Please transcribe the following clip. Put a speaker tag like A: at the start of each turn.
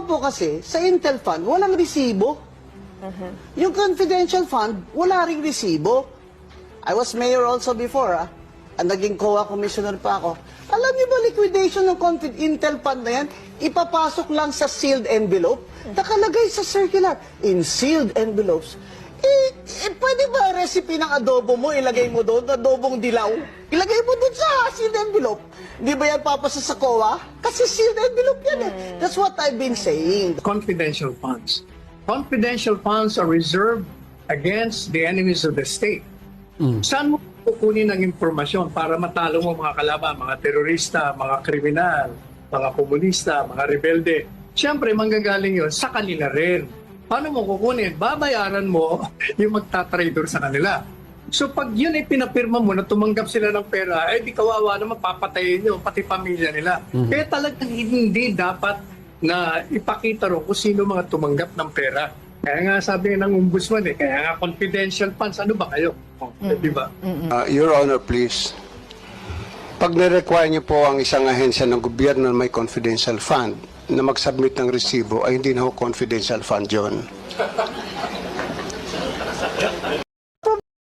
A: po kasi, sa Intel Fund, walang resibo. Yung confidential fund, wala ring resibo. I was mayor also before, naging COA commissioner pa ako. Alam niyo ba, liquidation ng Intel Fund na yan, ipapasok lang sa sealed envelope, nakalagay sa circular, in sealed envelopes. Pwede ba recipe ng adobo mo, ilagay mo doon, adobong dilaw? Ilagay mo doon sa sealed envelope. Di ba yan papasa sa COA? Kasi sealed envelope yan eh. That's what I've been saying.
B: Confidential funds. Confidential funds are reserved against the enemies of the state. Saan mo kukunin ang impormasyon para matalo mo mga kalaban, mga terorista, mga kriminal, mga komunista, mga rebelde? Siyempre, manggagaling yun sa kanila rin. Paano mo kukunin? Babayaran mo yung magtatrader sa kanila. So pag yun ay pinapirma mo na tumanggap sila ng pera, di kawawa naman, papatayin nyo, pati pamilya nila. Kaya talagang hindi dapat na ipakita ro kung sino mga tumanggap ng pera. Kaya nga sabi ng ombudsman kaya nga confidential funds, ano ba kayo? Di ba?
C: Your Honor, please. Pag na-require niyo po ang isang ahensya ng gobyerno na may confidential fund na mag-submit ng resibo, ay hindi na ho confidential fund yun.